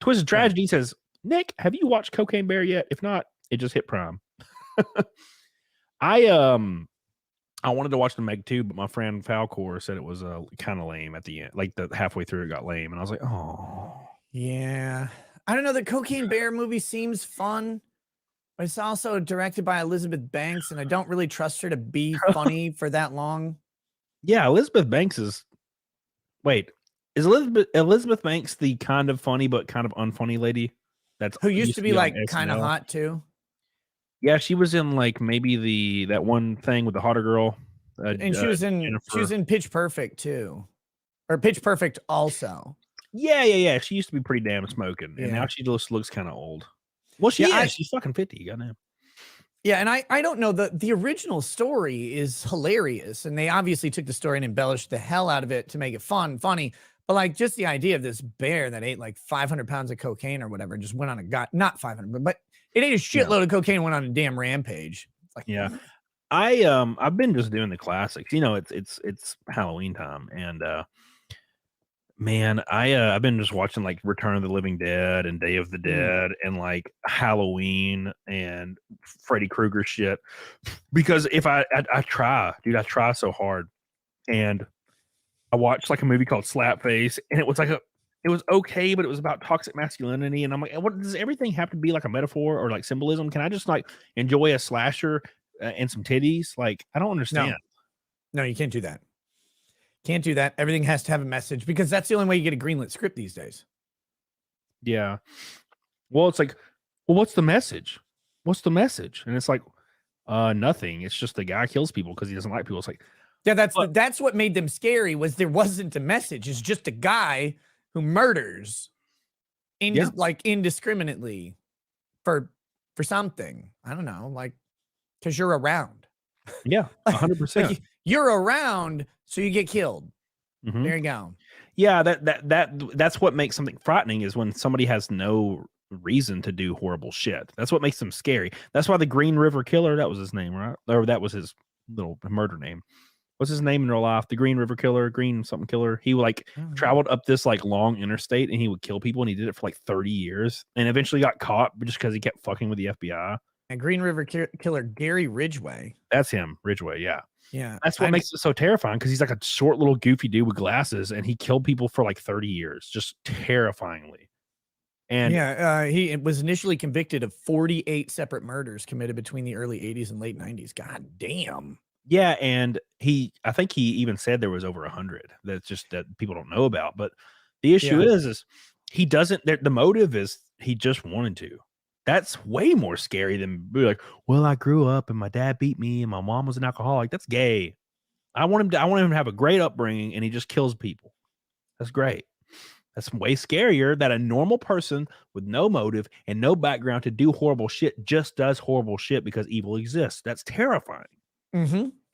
Twisted Tragedy says, Nick, have you watched Cocaine Bear yet? If not, it just hit Prime. I wanted to watch the Meg 2, but my friend Falcor said it was kind of lame at the end. Like the halfway through, it got lame, and I was like, oh, yeah. I don't know. The Cocaine Bear movie seems fun, but it's also directed by Elizabeth Banks, and I don't really trust her to be funny for that long. Yeah, Elizabeth Banks is. Wait, is Elizabeth Banks the kind of funny but kind of unfunny lady? That's who used to be like kind of SNL? hot too. Yeah, she was in like maybe that one thing with the hotter girl. And she was in Pitch Perfect too, or Pitch Perfect also. Yeah. She used to be pretty damn smoking, and now she just looks kind of old. Well, she's fucking 50. Goddamn. Yeah, and I don't know, the original story is hilarious, and they obviously took the story and embellished the hell out of it to make it funny. But like just the idea of this bear that ate like 500 pounds of cocaine or whatever, just went on not 500, but it ate a shitload of cocaine and went on a damn rampage. Like, yeah. I've been just doing the classics. You know, it's Halloween time, and man, I've been just watching like Return of the Living Dead and Day of the Dead and like Halloween and Freddy Krueger shit. Because if I try so hard, and I watched like a movie called Slapface, and it was like it was okay, but it was about toxic masculinity, and I'm like, what does everything have to be like a metaphor or like symbolism? Can I just like enjoy a slasher and some titties? Like, I don't understand. No, you can't do that. Can't do that. Everything has to have a message, because that's the only way you get a greenlit script these days. Yeah. Well, it's like, well, what's the message? What's the message? And it's like, nothing. It's just the guy kills people because he doesn't like people. It's like, yeah, that's what made them scary, was there wasn't a message. It's just a guy who murders like indiscriminately for something. I don't know, like, because you're around. Yeah, 100%. Like, you're around, so you get killed. There you go. Yeah, that's what makes something frightening, is when somebody has no reason to do horrible shit. That's what makes them scary. That's why the Green River Killer, that was his name, right? Or that was his little murder name. What's his name in real life? The Green River Killer, Green something killer. He like traveled up this like long interstate, and he would kill people, and he did it for like 30 years, and eventually got caught just because he kept fucking with the FBI. And Green River Killer Gary Ridgway. That's him, Ridgway. Yeah. Yeah. That's what makes it so terrifying, because he's like a short little goofy dude with glasses, and he killed people for like 30 years, just terrifyingly. And yeah, he was initially convicted of 48 separate murders committed between the early 80s and late 90s. God damn. Yeah, and I think he even said there was over 100 that's just that people don't know about. But the issue is he doesn't. The motive is he just wanted to. That's way more scary than be like, well, I grew up and my dad beat me and my mom was an alcoholic. That's gay. I want him to have a great upbringing, and he just kills people. That's great. That's way scarier that a normal person with no motive and no background to do horrible shit just does horrible shit because evil exists. That's terrifying.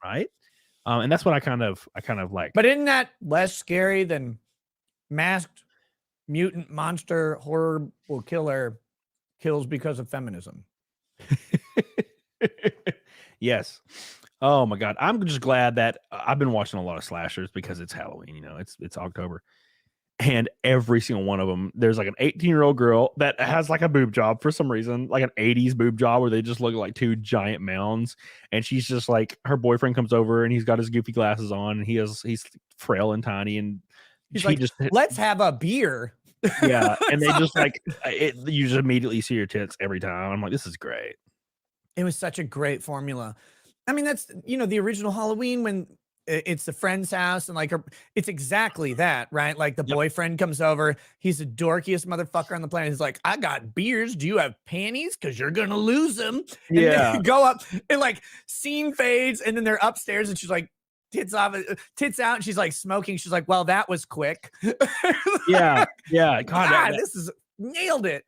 Right? And that's what I kind of like. But isn't that less scary than masked mutant monster horrible killer kills because of feminism? Yes. Oh my God. I'm just glad that I've been watching a lot of slashers because it's Halloween, you know, it's October. And every single one of them, there's like an 18-year-old girl that has like a boob job for some reason, like an 80s boob job where they just look like two giant mounds. And she's just like, her boyfriend comes over and he's got his goofy glasses on, and he's frail and tiny, and he's like, let's have a beer. Yeah. And they just like, you just immediately see your tits every time. I'm like, this is great. It was such a great formula. I mean, that's, the original Halloween, when it's the friend's house, and like it's exactly that, right? Like the boyfriend comes over, he's the dorkiest motherfucker on the planet. He's like, I got beers. Do you have panties? Because you're gonna lose them. And they go up, and like scene fades, and then they're upstairs, and she's like, tits out, and she's like smoking. She's like, well, that was quick. Yeah. God, this is nailed it.